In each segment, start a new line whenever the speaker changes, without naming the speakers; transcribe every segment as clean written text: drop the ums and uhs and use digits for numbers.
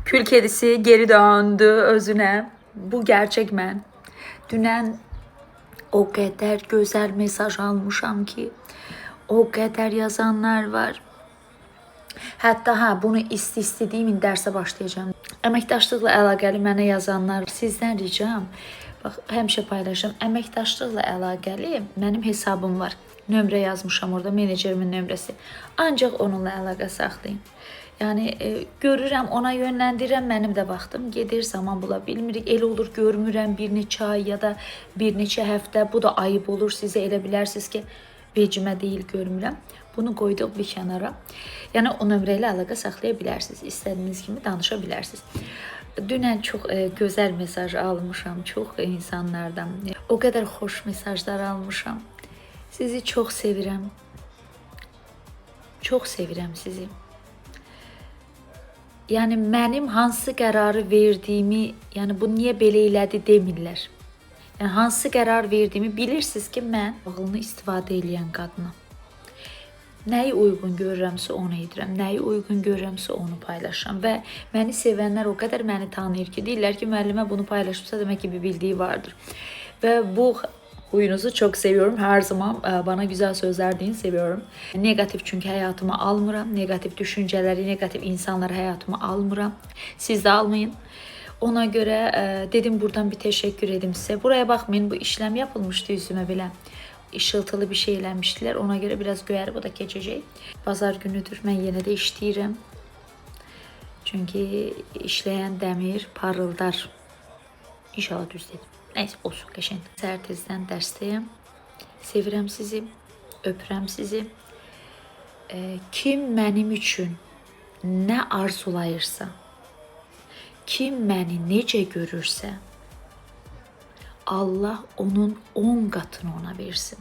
Kül kedisi geri döndü özüne. Bu gerçek mən. Dünən o kadar güzel mesaj almışam ki, o kadar yazanlar var. Hətta bunu istədiyimin dərsə başlayacağım. Əməkdaşlıqla əlaqəli mənə yazanlar, sizdən ricam, bax, həmişə paylaşıram. Əməkdaşlıqla əlaqəli mənim hesabım var. Nömrə yazmışam orada, menecerimin nömrəsi. Ancaq onunla əlaqə saxlayın. Yəni, görürəm, ona yönləndirirəm, mənim də vaxtım gedir, zaman bula bilmirik. Elə olur, görmürəm bir neçə ay ya da bir neçə həftə. Bu da ayıb olur, sizə elə bilərsiniz ki, vecimə deyil, görmürəm. Bunu qoyduq bir kənara. Yəni, o nömrə ilə əlaqə saxlaya bilərsiniz. İstədiyiniz kimi danışa bilərsiniz. Dünən çox gözəl mesaj almışam, çox insanlardan. O qədər xoş mesajlar almışam. Sizi çox sevirəm. Çox sevirəm sizi. Yəni, mənim hansı qərarı verdiyimi, yəni, bu niyə belə elədi demirlər. Yəni, hansı qərar verdiyimi bilirsiniz ki, mən ağlını istifadə edən qadınam. Nəyi uyğun görürəmsə onu edirəm, nəyi uyğun görürəmsə onu paylaşıram və məni sevənlər o qədər məni tanıyır ki, deyirlər ki, müəllimə bunu paylaşırsa demək ki, bir bildiyi vardır. Və bu huyunuzu çok seviyorum. Her zaman bana güzel sözler deyin, seviyorum. Negatif çünkü hayatıma almıram. Negatif düşünceleri, negatif insanları hayatıma almıram. Siz de almayın. Ona göre dedim buradan bir teşekkür edeyim size. Buraya bakmayın, bu işlem yapılmıştı yüzüme bile. Işıltılı bir şey eləmişdilər. Ona göre biraz göyər, bu da keçəcək. Bazar günüdür, mən yenə də işləyirəm. Çünkü işləyən dəmir parıldar. İnşallah düz dedim. Neyse, olsun, qəşəng. Səhər tezdən dərsdəyəm. Sevirəm sizi, öpürəm sizi. Kim mənim üçün nə arzulayırsa, kim məni necə görürsə, Allah onun 10 qatını ona versin.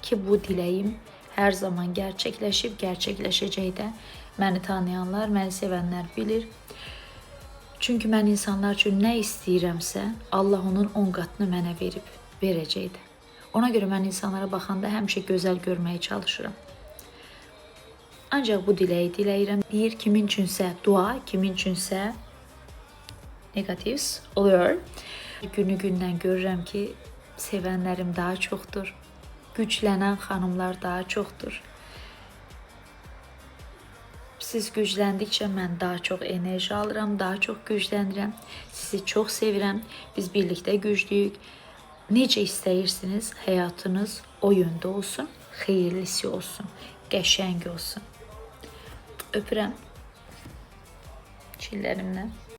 Ki bu diləyim hər zaman gerçəkləşib, gerçəkləşəcək də. Məni tanıyanlar, məni sevənlər bilir. Çünki mən insanlar üçün nə istəyirəmsə, Allah onun 10 qatını mənə verib, verəcəkdir. Ona görə mən insanlara baxanda həmişə gözəl görməyə çalışıram. Ancaq bu diləyi diləyirəm. Deyir, kimin üçünsə dua, kimin üçünsə negativ oluyor. Günü gündən görürəm ki, sevənlərim daha çoxdur. Güclənən xanımlar daha çoxdur. Siz gücləndikcə mən daha çox enerji alıram, daha çox güclənirəm. Sizi çox sevirəm. Biz birlikdə güclüyük. Necə istəyirsiniz, həyatınız o yöndə olsun, xeyirlisi olsun, qəşəng olsun. Öpürəm çillərimlə.